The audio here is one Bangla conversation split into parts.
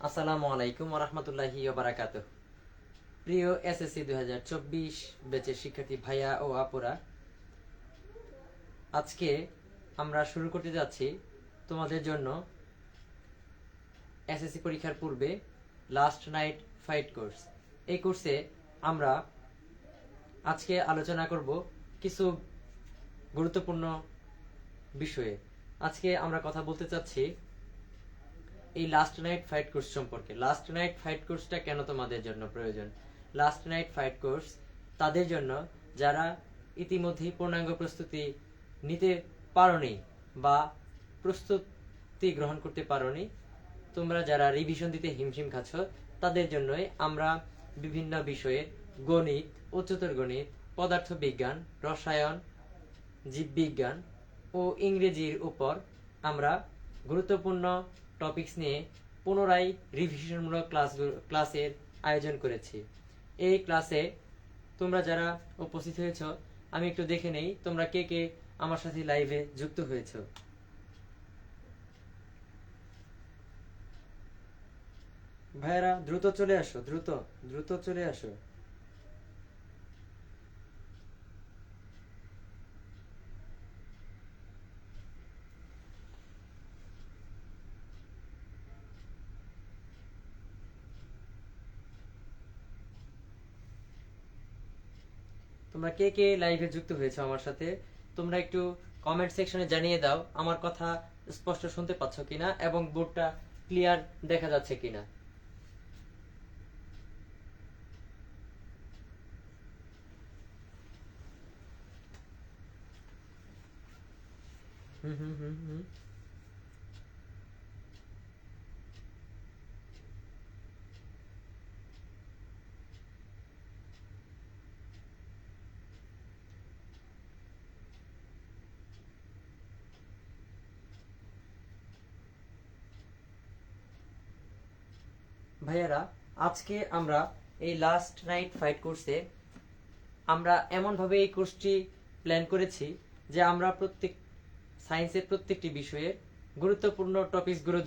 আসসালামু আলাইকুম ওয়া রাহমাতুল্লাহি ওয়া বারাকাতুহু। প্রিয় এসএসসি 2024 ব্যাচের শিক্ষার্থী ভাইয়া ও আপুরা, আজকে আমরা শুরু করতে যাচ্ছি তোমাদের জন্য এসএসসি পরীক্ষার পূর্বে লাস্ট নাইট ফাইট কোর্স। এই কোর্সে আমরা আজকে আলোচনা করব কিছু গুরুত্বপূর্ণ বিষয়ে। আজকে আমরা কথা বলতে চাচ্ছি এই লাস্ট নাইট ফাইট কোর্স সম্পর্কে। লাস্ট নাইট ফাইট কোর্সটা কেন তোমাদের জন্য প্রয়োজন? লাস্ট নাইট ফাইট কোর্স তাদের জন্য যারা ইতিমধ্যেই পূর্ণাঙ্গ প্রস্তুতি নিতে পারোনি বা প্রস্তুতি গ্রহণ করতে পারোনি, তোমরা যারা রিভিশন দিতে হিমশিম খাচ্ছ, তাদের জন্যই আমরা বিভিন্ন বিষয়ে গণিত, উচ্চতর গণিত, পদার্থবিজ্ঞান, রসায়ন, জীববিজ্ঞান ও ইংরেজির উপর আমরা গুরুত্বপূর্ণ টপিকস নিয়ে পুনরায় রিভিশনমূলক ক্লাসের আয়োজন করেছি। এই ক্লাসে তোমরা যারা উপস্থিত হয়েছ, আমি একটু দেখে নেই তোমরা কে কে আমার সাথে লাইভে যুক্ত হয়েছ। ভাইয়েরা দ্রুত চলে আসো, দ্রুত দ্রুত চলে আসো। তোমরা কে কে লাইভে যুক্ত হয়েছো আমার সাথে, তোমরা একটু কমেন্ট সেকশনে জানিয়ে দাও আমার কথা স্পষ্ট শুনতে পাচ্ছ কিনা এবং বোর্ডটা ক্লিয়ার দেখা যাচ্ছে কিনা। হুম হুম হুম হুম ভাইয়ারা, আজকে আমরা এই লাস্ট নাইট ফাইট কোর্সে আমরা এমনভাবে এই কোর্সটি প্ল্যান করেছি যে আমরা সায়েন্সের প্রত্যেকটি বিষয়ে গুরুত্বপূর্ণ টপিকসগুলো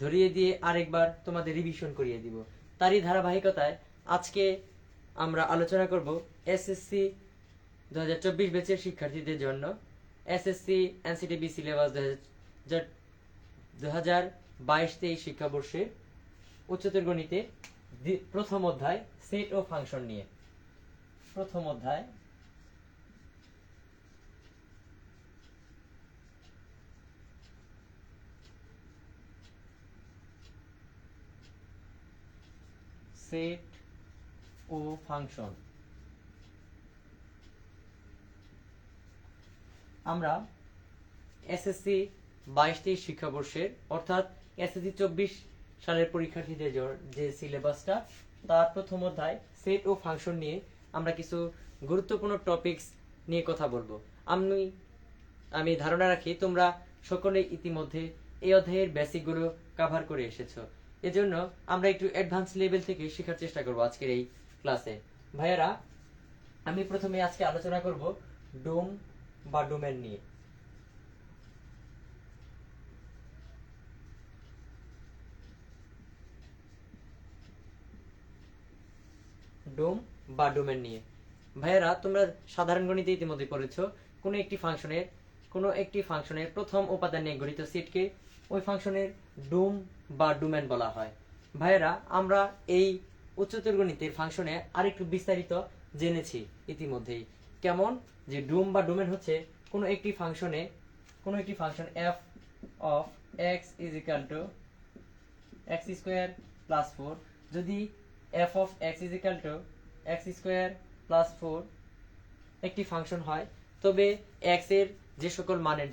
ধরিয়ে দিয়ে আরেকবার তোমাদের রিভিশন করিয়ে দিব। তারই ধারাবাহিকতায় আজকে আমরা আলোচনা করব এসএসসি 2024 ব্যাচের শিক্ষার্থীদের জন্য এসএসসি এনসিটিবি সিলেবাস 2022-23 শিক্ষাবর্ষে উচ্চতর গণিতে প্রথম অধ্যায় সেট ও ফাংশন নিয়ে। প্রথম অধ্যায় সেট ও ফাংশন। আমরা এসএসসি 22-23 শিক্ষাবর্ষের অর্থাৎ এসএসসি 24 সালের পরীক্ষার্থীদের যে সিলেবাসটা, তার প্রথম অধ্যায় সেট ও ফাংশন নিয়ে আমরা কিছু গুরুত্বপূর্ণ টপিকস নিয়ে কথা বলবো। আমি ধারণা রাখি তোমরা সকলেই ইতিমধ্যে এই অধ্যায়ের বেসিকগুলো কভার করে এসেছো। এজন্য আমরা একটু অ্যাডভান্স লেভেল থেকে শেখার চেষ্টা করব আজকের এই ক্লাসে। ভাইয়ারা, আমি প্রথমে আজকে আলোচনা করব ডোম বা ডোমেন নিয়ে। ডোম বা ডোমেন নিয়ে। ভাইয়ারা, তোমরা সাধারণ গণিতে ইতিমধ্যে পড়েছো কোনো একটি ফাংশনের প্রথম উপাদান নিয়ে গঠিত সেটকে ওই ফাংশনের ডোম বা ডোমেন বলা হয়। ভাইয়ারা, আমরা এই উচ্চতর গণিতের ফাংশনে আরেকটু বিস্তারিত জেনেছি ইতিমধ্যেই। কেমন যে ডোম বা ডোমেন হচ্ছে কোনো একটি function F of x is equal to x square plus 4 যদি F of x is equal to x square plus 4 একটি ফাংশন হয়, তবে এক্স এর যে সকল মানের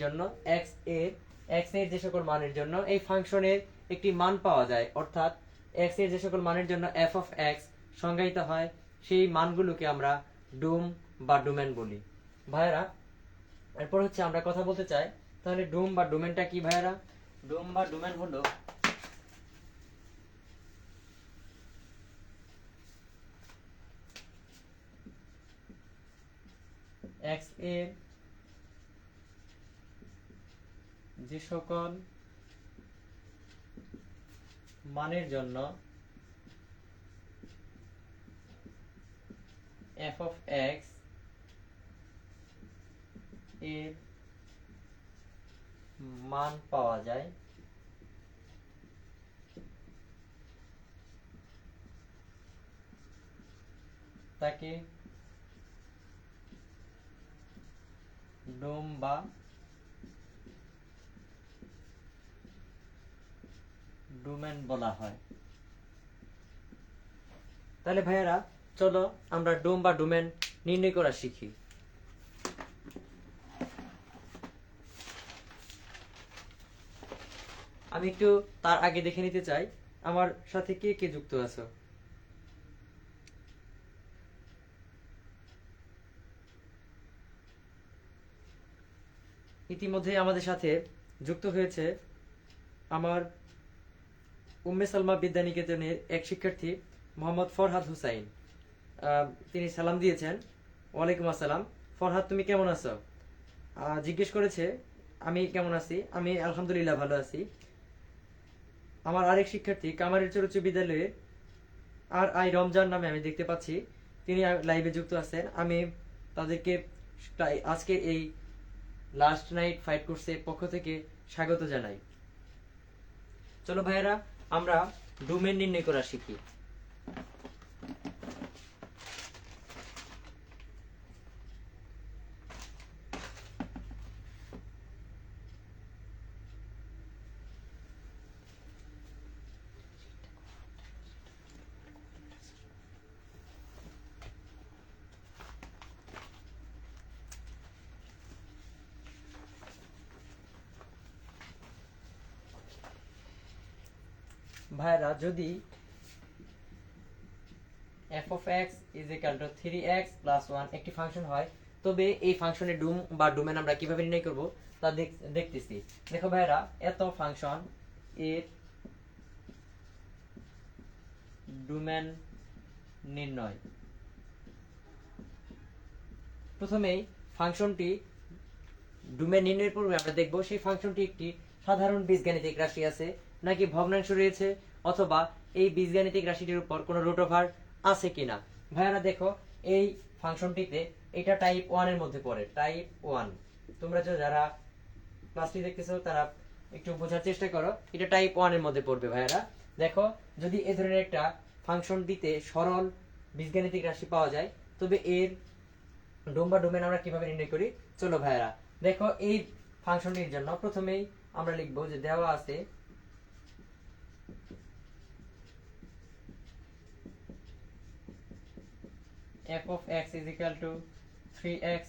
জন্য এই ফাংশনের একটি মান পাওয়া যায়, অর্থাৎ এক্স এর যে সকল মানের জন্য এফ অফ এক্স সংজ্ঞায়িত হয়, সেই মানগুলোকে আমরা ডোম বা ডোমেন বলি। ভাইয়েরা, এরপর হচ্ছে আমরা কথা বলতে চাই তাহলে ডোম বা ডোমেনটা কি। ভাইয়েরা, ডোম বা ডোমেন হলো এক্স এর যে সকল মানের জন্য f of x এর মান পাওয়া যায় তাকে ডোম বা ডোমেন বলা হয়। তাহলে ভাইয়েরা চলো আমরা ডোম বা ডোমেন নির্ণয় করা শিখি। আমি একটু তার আগে দেখে নিতে চাই আমার সাথে কে কে যুক্ত আছো। ইতিমধ্যে আমাদের সাথে যুক্ত হয়েছে আমার উম্মে সালমা বিদ্যানিকেতনের এক শিক্ষার্থী মোহাম্মদ ফরহাদ হুসাইন। তিনি সালাম দিয়েছেন। ওয়ালাইকুম আসসালাম। ফরহাদ, তুমি কেমন আছো? জিজ্ঞেস করেছে আমি কেমন আছি। আমি আলহামদুলিল্লাহ ভালো আছি। আমার আরেক শিক্ষার্থী কামারের উচ্চ বিদ্যালয়ে আর আই রমজান নামে আমি দেখতে পাচ্ছি, তিনি লাইভে যুক্ত আছেন। আমি তাদেরকে আজকে এই লাস্ট নাইট ফাইট কোর্সের পক্ষ থেকে স্বাগত জানাই। চলো ভাইয়েরা আমরা ডোমেন নির্ণয় করা শিখি। ভাইরা যদি f of x is equal to 3x plus 1 একটি ফাংশন হয়, তবে এই ফাংশনের ডোম বা ডোমেন আমরা কিভাবে নির্ণয় করব তা দেখতেছি। দেখো ভাইরা, এত ফাংশন এর ডোমেন নির্ণয়। প্রথমেই ফাংশনটি ডোমেন নির্ণয়ের পূর্বে আমরা দেখব সেই ফাংশনটি একটি সাধারণ বীজগাণিতিক রাশি আছে নাকি ভগ্নাংশ রয়েছে, অথবা এই বীজগাণিতিক রাশিটির উপর কোনো রুট ওভার আছে কিনা। ভাইয়ারা দেখো, এই ফাংশনটিতে এটা টাইপ 1 এর মধ্যে পড়ে। টাইপ 1, তোমরা যারা ক্লাসটি দেখতেছো তারা একটু বোঝার চেষ্টা করো, এটা টাইপ 1 এর মধ্যে পড়বে। ভাইয়ারা দেখো, যদি এই ধরনের একটা ফাংশন দিতে সরল বীজগাণিতিক রাশি পাওয়া যায়, তবে এর ডোম বা ডোমেন আমরা কিভাবে নির্ণয় করি চলো ভাইয়ারা দেখো। এই ফাংশনটির জন্য প্রথমেই আমরা লিখবো যে দেওয়া আছে f of x is equal to 3x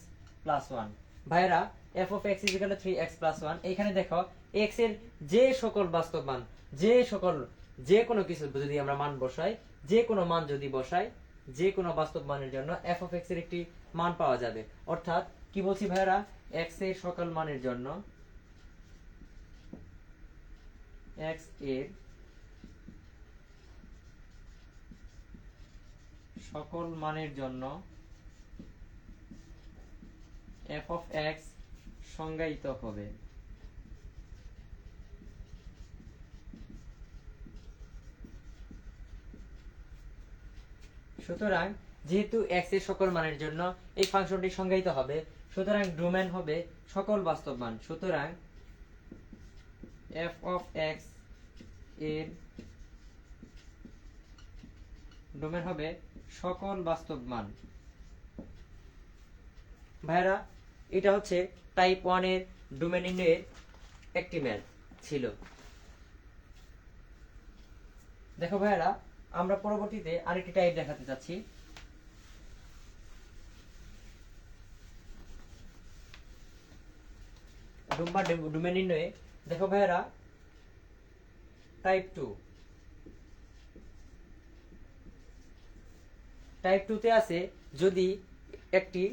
plus 1। ভাইরা f of x is equal to 3x plus 1, এখানে দেখো x এর যে সকল বাস্তব মান, যে কোনো কিছু যদি আমরা মান বসাই, যে কোনো মান যদি বসাই, যে কোনো বাস্তব মানের জন্য f of x এর একটি মান পাওয়া যাবে। অর্থাৎ কি বলছি ভাইরা, x এর সকল মানের জন্য x এর সকল মানের জন্য f of x সংজ্ঞায়িত হবে। সুতরাং যেহেতু x এর সকল মানের জন্য এই ফাংশনটি সংজ্ঞায়িত হবে, সুতরাং ডোমেন হবে সকল বাস্তব মান। সুতরাং f of x এর ডোমেন হবে সকল বাস্তব মান। ভাইরা, এটা হচ্ছে টাইপ 1 এর ডোমেন নির্ণয়ের একটি ম্যাথ ছিল। দেখো ভাইরা, আমরা পরবর্তীতে আরেকটি টাইপ দেখাতে যাচ্ছি। ডোম বা ডোমেন নির্ণয়ে দেখো ভাইরা, টাইপ 2। টাইপ 2 তে আছে যদি একটি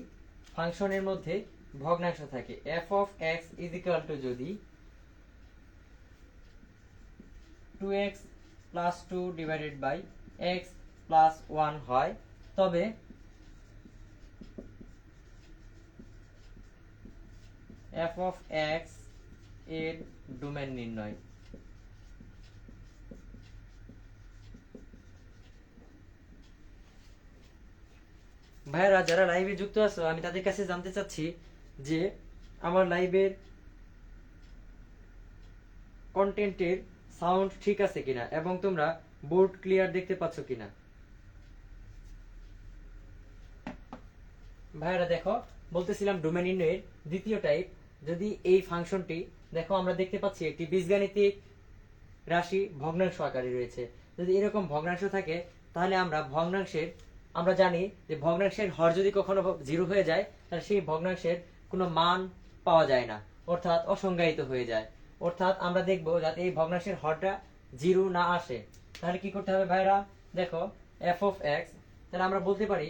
ফাংশনের মধ্যে ভগ্নাংশ থাকে, f of x is equal to যদি 2x plus 2 divided by x plus 1 হয়, তবে f of x এর ডোমেন নির্ণয়। ভাইরা যারা লাইভে যুক্ত আছো, আমি তাদের কাছে জানতে চাচ্ছি যে আমার লাইভের কন্টেন্টের সাউন্ড ঠিক আছে কিনা এবং তোমরা বোর্ড ক্লিয়ার দেখতে পাচ্ছ কিনা। ভাইরা দেখো, বলতেছিলাম ডোমেন নির্ণয়ের দ্বিতীয় টাইপ, যদি এই ফাংশনটি দেখো আমরা দেখতে পাচ্ছি একটি বীজগাণিতিক রাশি ভগ্নাংশ আকারে রয়েছে। যদি এরকম ভগ্নাংশ থাকে তাহলে আমরা জানি যে ভগ্নাংশের হর যদি কখনো 0 হয়ে যায় তাহলে সেই ভগ্নাংশের কোনো মান পাওয়া যায় না, অর্থাৎ অসংজ্ঞায়িত হয়ে যায়। অর্থাৎ আমরা দেখব যাতে এই ভগ্নাংশের হরটা 0 না আসে, তাহলে কি করতে হবে ভাইরা, দেখো f of x, তাহলে আমরা বলতে পারি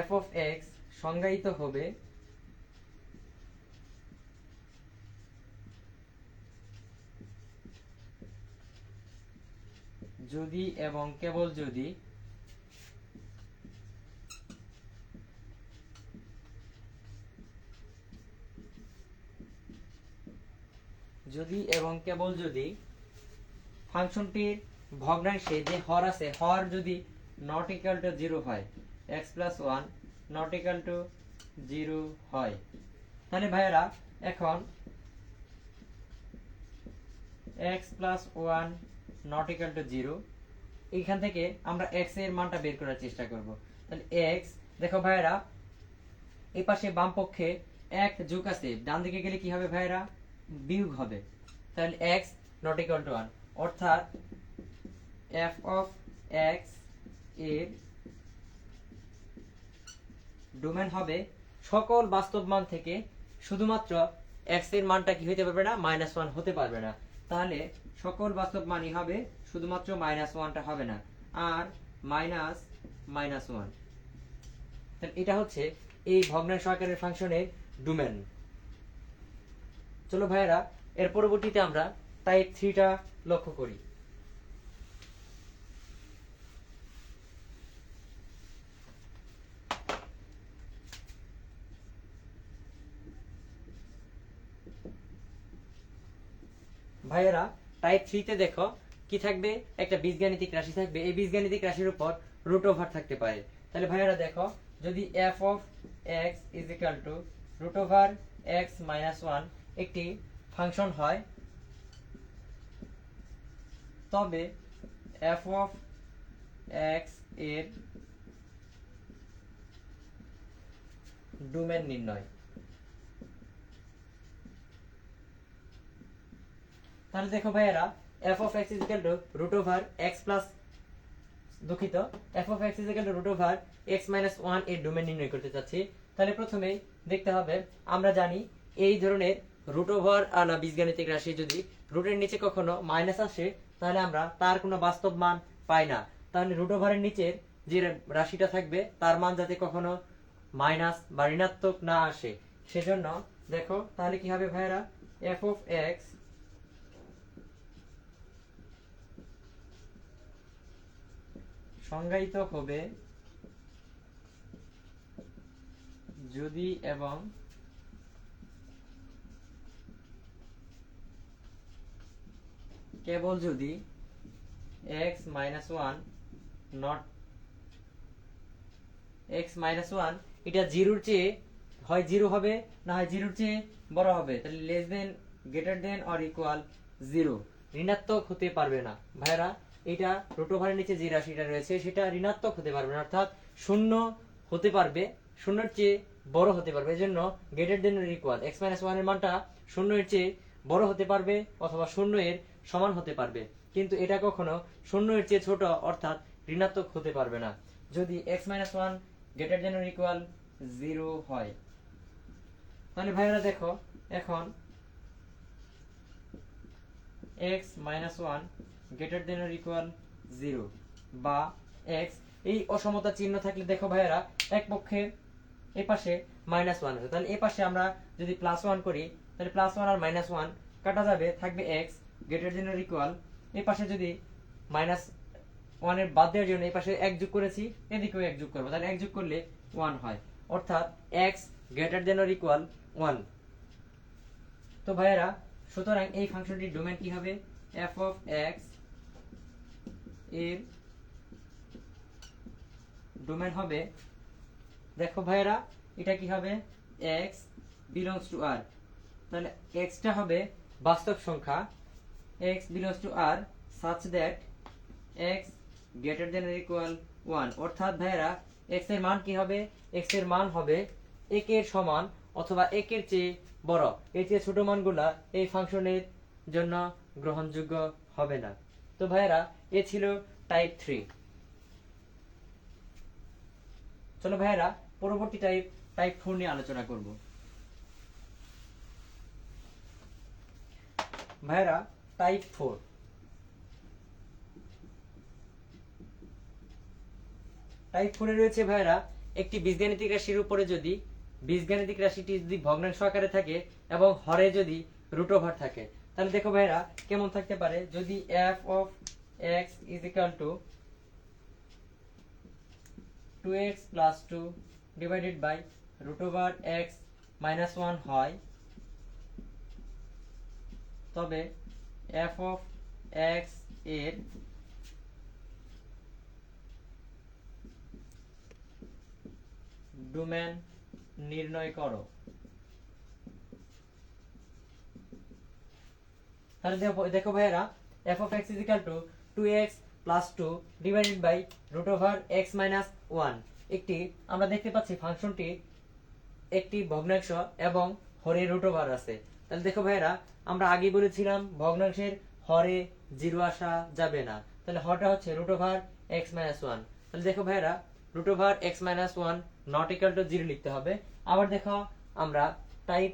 f of x সংজ্ঞায়িত হবে যদি এবং কেবল যদি ফাংশনটির ভগ্নাংশে যে হর আছে, হর যদি নট ইকুয়াল টু 0 হয়, x plus 1 not equal to 0 হয়, তাহলে ভাইয়েরা এখন x plus 1 not equal to 0, এইখান থেকে আমরা x এর মানটা বের করার চেষ্টা করব। তাহলে x, দেখো ভাইয়েরা এই পাশে বাম পক্ষে 1 যোগ আছে, ডান দিকে গেলে কি হবে ভাইয়েরা, বিয়োগ হবে। তাহলে x নট ইকুয়াল টু 1, অর্থাৎ f of x এর ডোমেন হবে সকল বাস্তব মান থেকে শুধুমাত্র x এর মানটা কি হতে পারবে না, -1 হতে পারবে না। তাহলে সকল বাস্তব মানই হবে, শুধুমাত্র -1টা হবে না, আর -1। তাহলে এটা হচ্ছে এই ভগ্নাংশ আকারের ফাংশনের ডোমেন। চলো ভাইয়েরা, এর পরবর্তীতে আমরা টাইপ 3টা লক্ষ্য করি। ভাইয়েরা টাইপ 3 তে দেখো কি থাকবে, একটা বীজগাণিতিক রাশি থাকবে, এই বীজগাণিতিক রাশির উপর রুট ওভার থাকতে পারে। তাহলে ভাইয়েরা দেখো, যদি f of x is equal to root over x minus 1 একটি ফাংশন হয়, তবে f of x এর ডোমেন নির্ণয়। তাহলে দেখো ভাইয়েরা, f of x is equal to root over x plus, দুঃখিত, f of x is equal to root over x minus 1 এর ডোমেন নির্ণয় করতে চাচ্ছি। তাহলে প্রথমেই দেখতে হবে, আমরা জানি এই ধরনের রুট ওভার আলা বীজগাণিতিক রাশি যদি রুটের নিচে কখনো মাইনাস আসে তাহলে আমরা তার কোনো বাস্তব মান পাই না। তাহলে রুট ওভারের নিচের যে রাশিটা থাকবে তার মান যাতে কখনো মাইনাস বা ঋণাত্মক না আসে, সেজন্য দেখো তাহলে কি হবে ভাইয়েরা, f of x সংজ্ঞায়িত হবে যদি এবং কেবল যদি x minus 1 not x minus 1 এটা 0-র চেয়ে হয় 0 হবে, না হয় 0-র চেয়ে বড় হবে, তাহলে less than, greater than or equal 0, ঋণাত্মক হতে পারবে না। ভাইরা এটা রুট ওভারের নিচে যে রাশিটা রয়েছে সেটা ঋণাত্মক হতে পারবে না, অর্থাৎ 0 হতে পারবে, 0-র চেয়ে বড় হতে পারবে। এজন্য greater than or equal x minus 1 এর মানটা 0-এর চেয়ে বড় হতে পারবে অথবা 0 এর সমান হতে পারবে, কিন্তু এটা কখনো 0-এর চেয়ে ছোট অর্থাৎ ঋণাত্মক হতে পারবে না যদি x minus 1 greater than or equal 0 হয়। তাহলে ভাইরা দেখো, এখন x minus 1 greater than or equal 0 বা x, এই অসমতা চিহ্ন থাকলে দেখো ভাইরা এক পক্ষে এই পাশে -1 আছে, তাহলে এই পাশে আমরা যদি +1 করি তাহলে +1 আর -1 কাটা যাবে, থাকবে x greater than or equal, এই পাশে যদি -1 এর বাদ দেওয়ার জন্য এই পাশে 1 যোগ করেছি, এদিকেও 1 যোগ করব, তাহলে 1 যোগ করলে 1 হয়, অর্থাৎ x greater than or equal 1। তো ভাইয়েরা, সুতরাং এই ফাংশনটির ডোমেন কি হবে, f of x এর ডোমেন হবে, দেখো ভাইরা এটা কি হবে, x বিলংস টু r, তাহলে x টা হবে বাস্তব সংখ্যা, x belongs to r such that x greater than or equal 1, অর্থাৎ ভাইরা x এর মান কি হবে, x এর মান হবে 1 এর সমান অথবা 1 এর চেয়ে বড়, এর চেয়ে ছোট মানগুলা এই ফাংশনের জন্য গ্রহণযোগ্য হবে না। তো ভাইরা এ ছিল টাইপ 3। চলো ভাইরা পরবর্তী টাইপ 4 নিয়ে আলোচনা করব। ভাইরা টাইপ 4, টাইপ 4 এ রয়েছে ভাইরা একটি বীজগাণিতিক রাশির উপরে যদি বীজগাণিতিক রাশিটি যদি ভগ্নাংশ আকারে থাকে এবং হরে যদি রুট ওভার থাকে, তাহলে দেখো ভাইরা কেমন থাকতে পারে, যদি f of x is equal to 2x plus 2 divided by root over x minus 1 হয়, তবে f of x এর ডোমেন নির্ণয় করো। তাহলে দেখো ভাইরা f of x is equal to 2x plus 2 divided by root over x minus 1, একটি আমরা দেখতে পাচ্ছি ফাংশনটি একটি ভগ্নাংশ এবং হরে রুট ওভার আছে। তাহলে দেখো ভাইরা আমরা আগে বলেছিলাম ভগ্নাংশের হরে 0 আসা যাবে না, তাহলে হরটা হচ্ছে রুট ওভার x minus 1, তাহলে দেখো ভাইরা root over x minus 1 not equal to 0 লিখতে হবে। আবার দেখো আমরা টাইপ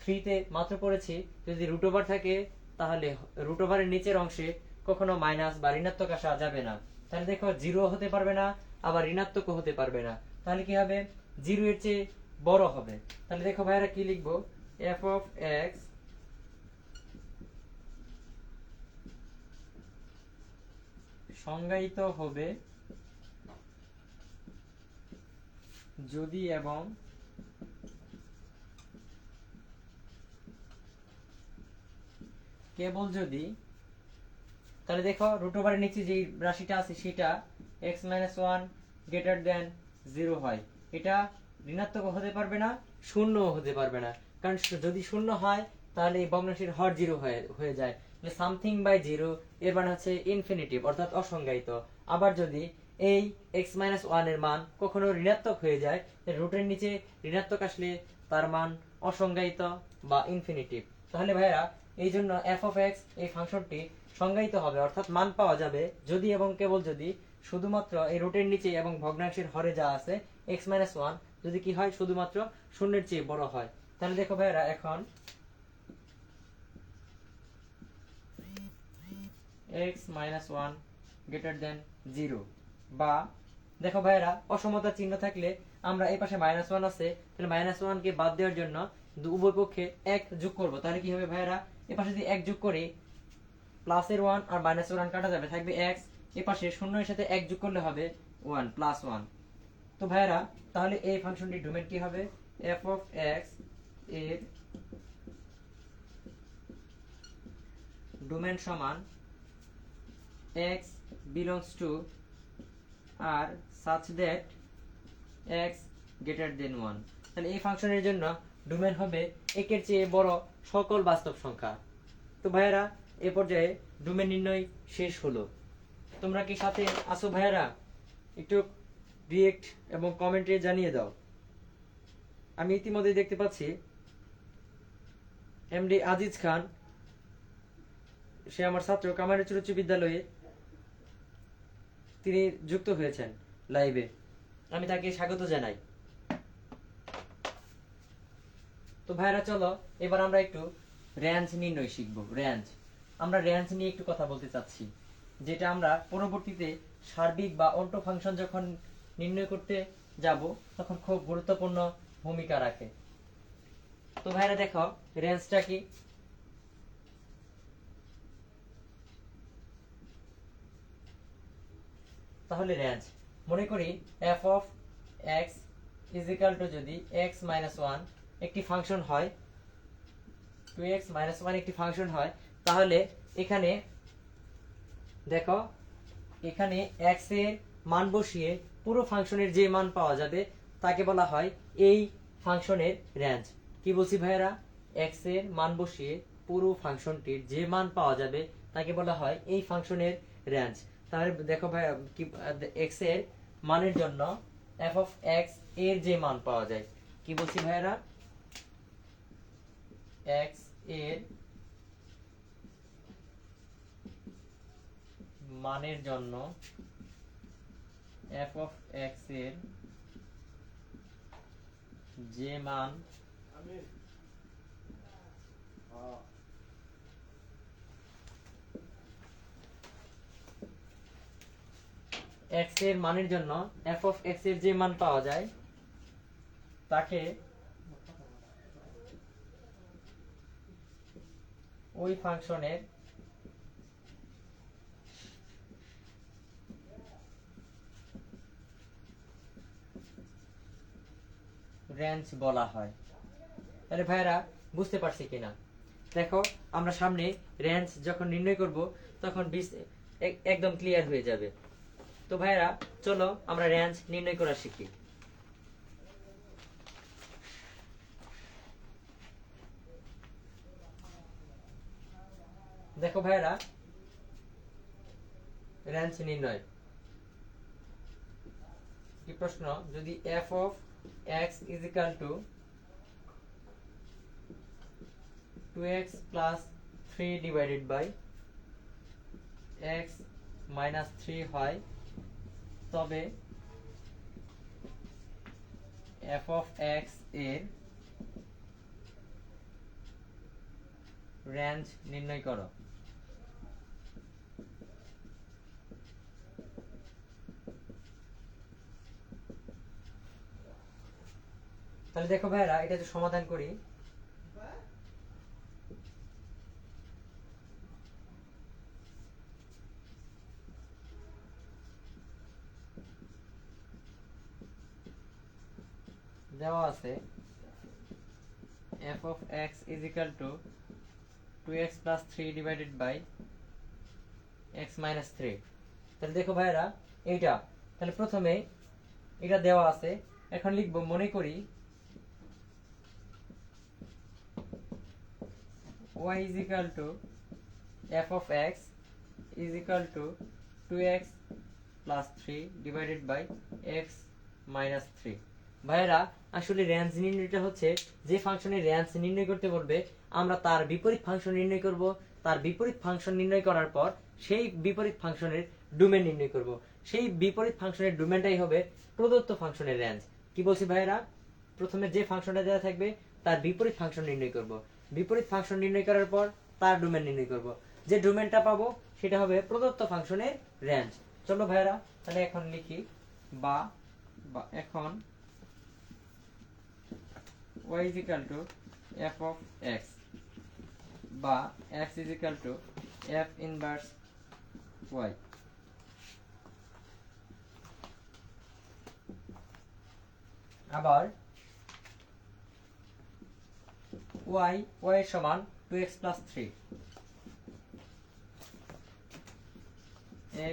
3 তে মাত্র পড়েছি যদি রুট ওভার থাকে তাহলে রুট ওভারের নিচের অংশে কখনো মাইনাস বা ঋণাত্মক আসা যাবে না, তাহলে দেখো 0 হতে পারবে না আবার ঋণাত্মকও হতে পারবে না, তাহলে কি হবে 0 এর চেয়ে বড় হবে। তাহলে দেখো ভাইরা কি লিখবো, f of x সংজ্ঞায়িত হবে যদি এবং কেবল যদি, তাহলে দেখো রুট ওভারের নিচে যে রাশিটা আছে সেটা x minus 1 গ্রেটার দেন 0 হয়, এটা ঋণাত্মক হতে পারবে না শূন্যও হতে পারবে না, কারণ যদি শূন্য হয় তাহলে এই ভগ্নাংশের হর 0 হয়ে যায়, তাহলে সামথিং বাই 0 এর মানে হচ্ছে ইনফিনিটিভ অর্থাৎ অসংজ্ঞায়িত। আবার যদি এই x minus 1 এর মান কখনো ঋণাত্মক হয়ে যায়, রুটের নিচে ঋণাত্মক আসলে তার মান অসংজ্ঞায়িত বা ইনফিনিটিভ। তাহলে ভাইরা এই জন্য f of x এই ফাংশনটি সংজ্ঞায়িত হবে অর্থাৎ মান পাওয়া যাবে যদি এবং কেবল যদি শুধুমাত্র এই রুটের নিচে এবং ভগ্নাংশের হরে যা আছে x minus 1 যদি কি হয় শুধুমাত্র শূন্যের চেয়ে বড় হয়। তাহলে দেখো ভাইরা এখন x minus 1 গ্রেটার দেন 0, বা দেখো ভাইরা অসমতা চিহ্ন থাকলে আমরা এই পাশে মাইনাস 1 আছে, তাহলে মাইনাস 1 কে বাদ দেওয়ার জন্য উভয় পক্ষে 1 যোগ করব, তাহলে কি হবে ভাইরা এই পাশে যদি 1 যোগ করি প্লাসের 1 আর মাইনাসের 1 কাটা যাবে, থাকবে x, এই পাশে 0 এর সাথে 1 যোগ করলে হবে 1 প্লাস 1। তো ভাইরা তাহলে এই ফাংশনটির ডোমেন কি হবে, f of x এর ডোমেন সমান x belongs to r such that x greater than 1, তাহলে এই ফাংশনের জন্য ডোমেন হবে 1 এর চেয়ে বড় সকল বাস্তব সংখ্যা। তো ভাইরা এই পর্যায়ে ডোমেন নির্ণয় শেষ হলো। তোমরা কি সাথে আছো ভাইরা? একটু রিয়েক্ট এবং কমেন্টে জানিয়ে দাও। আমি ইতিমধ্যে দেখতে পাচ্ছি এমডি আজিজ খান, সে আমার ছাত্র কামারুচ উচ্চ বিদ্যালয়ে, তিনি যুক্ত হয়েছেন লাইভে, আমি তাকে স্বাগত জানাই। তো ভাইরা চলো এবার আমরা একটু রেঞ্জ নির্ণয় শিখব। রেঞ্জ, আমরা রেঞ্জ নিয়ে একটু কথা বলতে চাচ্ছি, যেটা আমরা পরবর্তীতে সার্বিক বা অন্টো ফাংশন যখন নির্ণয় করতে যাব তখন খুব গুরুত্বপূর্ণ ভূমিকা রাখে। তো ভাইরা দেখো রেঞ্জটা কি, তাহলে রেঞ্জ মনে করি f of x is equal to যদি x minus 1 একটি ফাংশন হয়, 2x minus 1 একটি ফাংশন হয়, তাহলে এখানে দেখো এখানে x এর মান বসিয়ে পুরো ফাংশনের যে মান পাওয়া যাবে তাকে বলা হয় এই ফাংশনের রেঞ্জ। কি বলছি ভাইয়েরা, এক্স এর মান বসিয়ে পুরো ফাংশনটির যে মান পাওয়া যাবে তাকে বলা হয় এই ফাংশনের রেঞ্জ। তাহলে দেখো ভাই, কি এক্স এর মানের জন্য এফ অফ এক্স এর যে মান পাওয়া যায়, কি বলছি ভাইয়েরা, এক্স এর মানের জন্য এফ অফ এক্স এর যে মান এক্স এর মানের জন্য এফ অফ এক্স এর যে মান পাওয়া যায় তাকে ওই ফাংশনের রেঞ্জ বলা হয়। তাহলে ভাইরা বুঝতে পারছি কিনা? দেখো আমরা সামনে রেঞ্জ যখন নির্ণয় করব তখন একদম ক্লিয়ার হয়ে যাবে। তো ভাইরা চলো আমরা রেঞ্জ নির্ণয় করা শিখি। দেখো ভাইরা, রেঞ্জ নির্ণয় কি প্রশ্ন, যদি F of x is equal to 2x plus 3 divided by x minus 3 হয়, তবে f of x এর রেঞ্জ নির্ণয় করো। তাহলে দেখো ভাইরা, এটা একটু সমাধান করি। দেওয়া আছে f of x is equal to 2x plus 3 divided by x minus 3। তাহলে দেখো ভাইরা, এইটা তাহলে প্রথমে এটা দেওয়া আছে, এখন লিখবো, মনে করি y is equal to f of x is equal to 2x plus 3 divided by x minus 3। ভাইরা আসলে রেঞ্জ নির্ণয়টা হচ্ছে, যে ফাংশনের রেঞ্জ নির্ণয় করতে বলবে আমরা তার বিপরীত ফাংশন নির্ণয় করব, তার বিপরীত ফাংশন নির্ণয় করার পর সেই বিপরীত ফাংশনের ডোমেন নির্ণয় করব, সেই বিপরীত ফাংশনের ডোমেনটাই হবে প্রদত্ত ফাংশনের রেঞ্জ। কি বলছি ভাইরা, প্রথমে যে ফাংশনটা দেওয়া থাকবে তার বিপরীত ফাংশন নির্ণয় করব, বিপরীত ফাংশন নির্ণয় করার পর তার ডোমেন নির্ণয় করব, যে ডোমেনটা পাবো সেটা হবে প্রদত্ত ফাংশনের রেঞ্জ। চলো ভাইরা তাহলে এখন লিখি, বা এখন y is equal to f of x বা x is equal to f inverse y। আবার y এর সমান 2x plus 3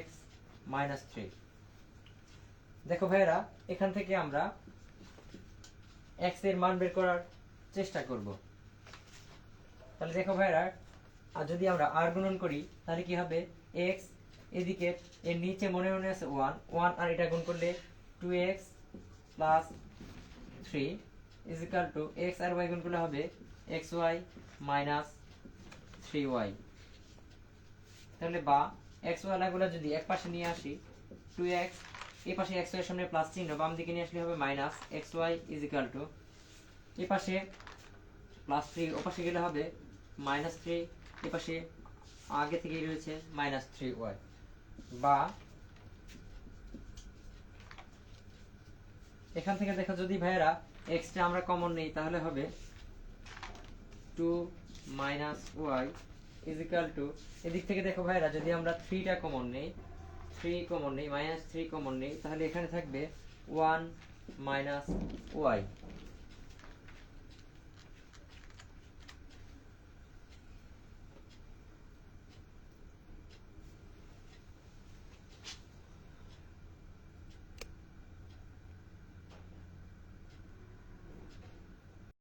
x minus 3। দেখো ভাইরা, এখান থেকে আমরা x এর মান বের করার চেষ্টা করব। তাহলে দেখো ভাইরা, আর যদি আমরা r গুণন করি তাহলে কি হবে, x এদিকে এর নিচে মনে মনে আছে 1 আর এটা গুণ করলে 2x plus 3 is equal to x R y গুণ করলে হবে xy minus 3y। তাহলে বা xy গুলো যদি এক পাশে নিয়ে আসি, 2x এই পাশে xy এর সামনে প্লাস চিহ্ন বাম দিকে নিয়ে আসলে হবে minus xy is equal to এই পাশে প্লাস 3 ও পাশে গেলে হবে মাইনাস 3, এই পাশে আগে থেকেই রয়েছে মাইনাস 3y। বা এখান থেকে দেখো, যদি ভাইরা x টা আমরা কমন নেই তাহলে হবে 2 minus y is equal to, এদিক থেকে দেখো ভাইরা, যদি আমরা 3 টা কমন নেই, 3 কমন নেই, মাইনাস 3 কমন নেই, তাহলে এখানে থাকবে 1 minus y।